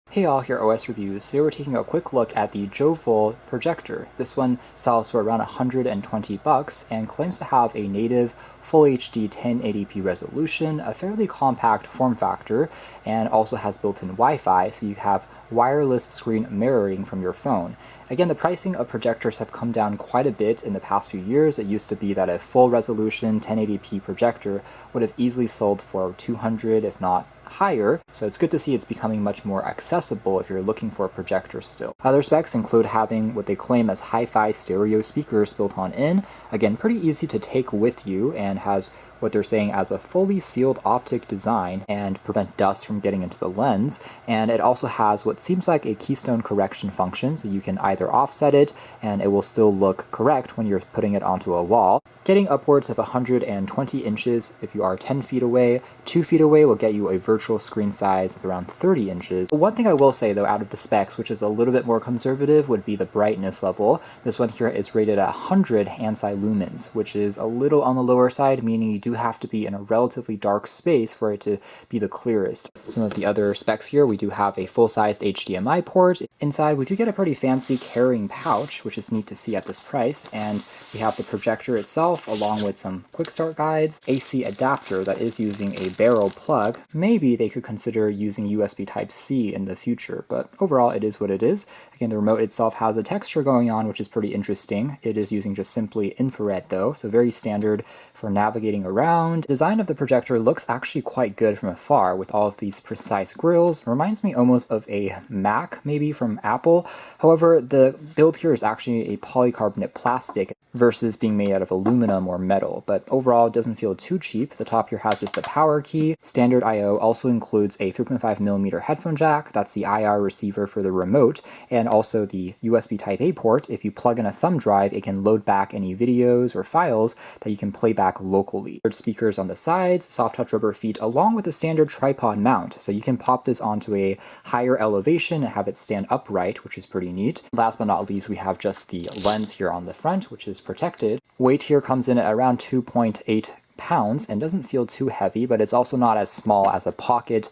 Hey all, here OS Reviews. Today we're taking a quick look at the Jovol projector. This one sells for around $120 and claims to have a native Full HD 1080p resolution, a fairly compact form factor, and also has built-in Wi-Fi, so you have wireless screen mirroring from your phone. Again, the pricing of projectors have come down quite a bit in the past few years. It used to be that a full resolution 1080p projector would have easily sold for $200, if not higher, so it's good to see it's becoming much more accessible if you're looking for a projector still. Other specs include having what they claim as hi-fi stereo speakers built on in. Again, pretty easy to take with you and has what they're saying as a fully sealed optic design and prevent dust from getting into the lens. And it also has what seems like a keystone correction function, so you can either offset it and it will still look correct when you're putting it onto a wall. Getting upwards of 120 inches if you are 10 feet away. 2 feet away will get you a virtual screen size of around 30 inches. One thing I will say though out of the specs, which is a little bit more conservative, would be the brightness level. This one here is rated at 100 ANSI lumens, which is a little on the lower side, meaning you do have to be in a relatively dark space for it to be the clearest. Some of the other specs here, we do have a full-sized HDMI port. Inside we do get a pretty fancy carrying pouch, which is neat to see at this price, and we have the projector itself along with some quick start guides, AC adapter that is using a barrel plug. Maybe they could consider using USB Type-C in the future, but overall it is what it is. Again, the remote itself has a texture going on, which is pretty interesting. It is using just simply infrared though, so very standard for navigating around. The design of the projector looks actually quite good from afar with all of these precise grills. It reminds me almost of a Mac maybe from Apple. However, the build here is actually a polycarbonate plastic versus being made out of aluminum or metal, but overall it doesn't feel too cheap. The top here has just a power key. Standard I/O also includes a 3.5mm headphone jack, that's the IR receiver for the remote, and also the USB Type-A port. If you plug in a thumb drive, it can load back any videos or files that you can play back locally. Speakers on the sides, soft touch rubber feet, along with a standard tripod mount, so you can pop this onto a higher elevation and have it stand upright, which is pretty neat. Last but not least, we have just the lens here on the front, which is protected. Weight here comes in at around 2.8 pounds and doesn't feel too heavy, but it's also not as small as a pocket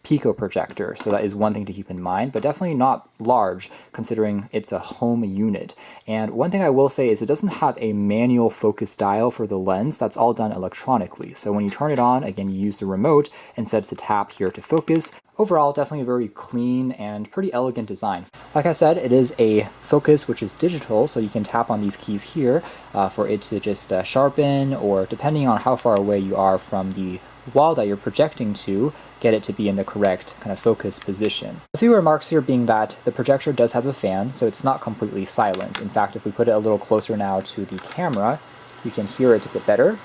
Pico projector, so that is one thing to keep in mind, but definitely not large considering it's a home unit. And one thing I will say is it doesn't have a manual focus dial for the lens. That's all done electronically, so when you turn it on, again, you use the remote instead to tap here to focus. Overall, definitely a very clean and pretty elegant design. Like I said, it is a focus which is digital, so you can tap on these keys here for it to just sharpen, or depending on how far away you are from the wall that you're projecting to, get it to be in the correct kind of focus position. A few remarks here being that the projector does have a fan, so it's not completely silent. In fact, if we put it a little closer now to the camera, you can hear it a bit better.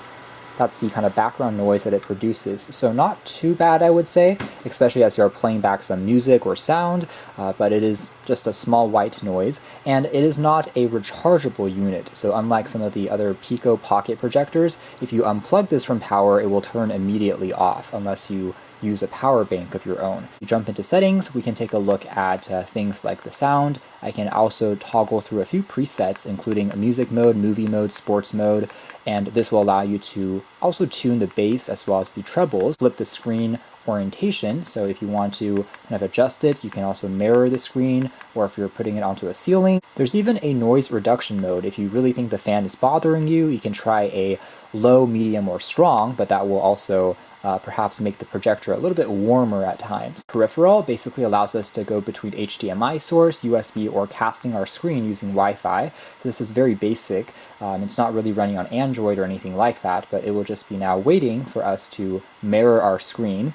That's the kind of background noise that it produces. So not too bad, I would say, especially as you're playing back some music or sound, but it is just a small white noise. And it is not a rechargeable unit. So unlike some of the other Pico pocket projectors, if you unplug this from power, it will turn immediately off unless you use a power bank of your own. You jump into settings, we can take a look at things like the sound. I can also toggle through a few presets, including music mode, movie mode, sports mode, and this will allow you to also tune the bass as well as the trebles. Flip the screen orientation, so if you want to kind of adjust it, you can also mirror the screen, or if you're putting it onto a ceiling. There's even a noise reduction mode. If you really think the fan is bothering you, you can try a low, medium, or strong, but that will also perhaps make the projector a little bit warmer at times. Peripheral basically allows us to go between HDMI source, USB, or casting our screen using Wi-Fi. This is very basic. It's not really running on Android or anything like that, but it will just be now waiting for us to mirror our screen.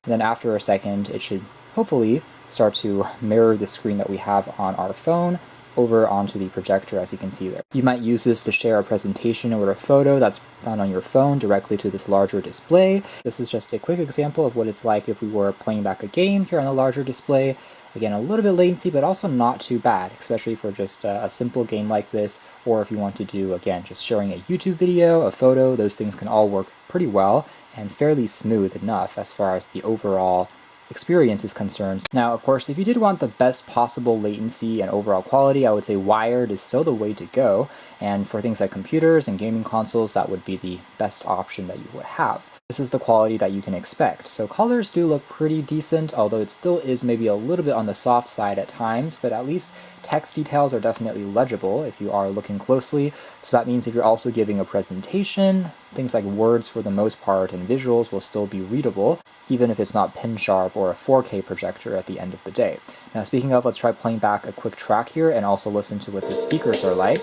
And then after a second, it should hopefully start to mirror the screen that we have on our phone over onto the projector, as you can see there. You might use this to share a presentation or a photo that's found on your phone directly to this larger display. This is just a quick example of what it's like if we were playing back a game here on the larger display. Again, a little bit latency, but also not too bad, especially for just a simple game like this, or if you want to do, again, just sharing a YouTube video, a photo. Those things can all work pretty well and fairly smooth enough as far as the overall experience is concerned. Now, of course, if you did want the best possible latency and overall quality, I would say wired is still the way to go. And for things like computers and gaming consoles, that would be the best option that you would have. this is the quality that you can expect. So colors do look pretty decent, although it still is maybe a little bit on the soft side at times, but at least text details are definitely legible if you are looking closely. So that means if you're also giving a presentation, things like words for the most part and visuals will still be readable, even if it's not pin sharp or a 4K projector at the end of the day. Now speaking of, let's try playing back a quick track here and also listen to what the speakers are like.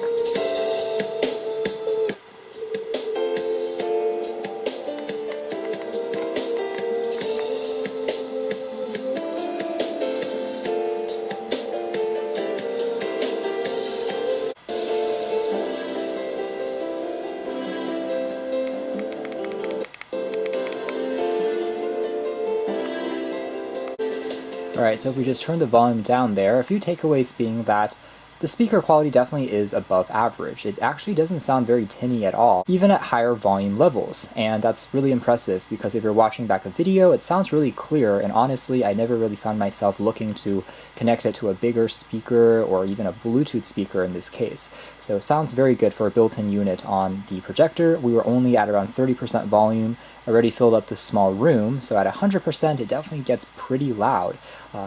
Alright, so if we just turn the volume down there, a few takeaways being that the speaker quality definitely is above average. It actually doesn't sound very tinny at all, even at higher volume levels, and that's really impressive because if you're watching back a video, it sounds really clear, and honestly, I never really found myself looking to connect it to a bigger speaker or even a Bluetooth speaker in this case. So it sounds very good for a built-in unit on the projector. We were only at around 30% volume, already filled up this small room, so at 100% it definitely gets pretty loud,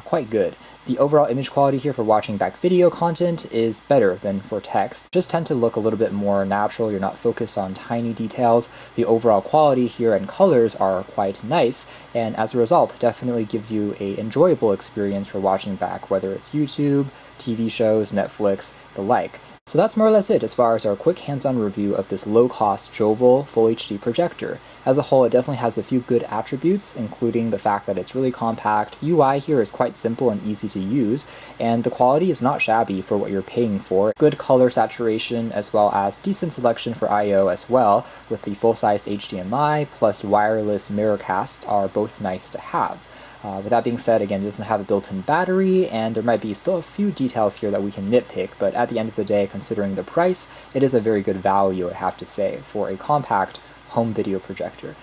quite good. The overall image quality here for watching back video content is better than for text. Just tend to look a little bit more natural, you're not focused on tiny details. The overall quality here and colors are quite nice, and as a result definitely gives you an enjoyable experience for watching back, whether it's YouTube, TV shows, Netflix, the like. So that's more or less it as far as our quick hands-on review of this low-cost Jovial Full HD projector. As a whole, it definitely has a few good attributes, including the fact that it's really compact. UI here is quite simple and easy to use, and the quality is not shabby for what you're paying for. Good color saturation as well as decent selection for I/O as well, with the full-sized HDMI plus wireless Miracast are both nice to have. With that being said, again, it doesn't have a built-in battery, and there might be still a few details here that we can nitpick, but at the end of the day, considering the price, it is a very good value, I have to say, for a compact home video projector.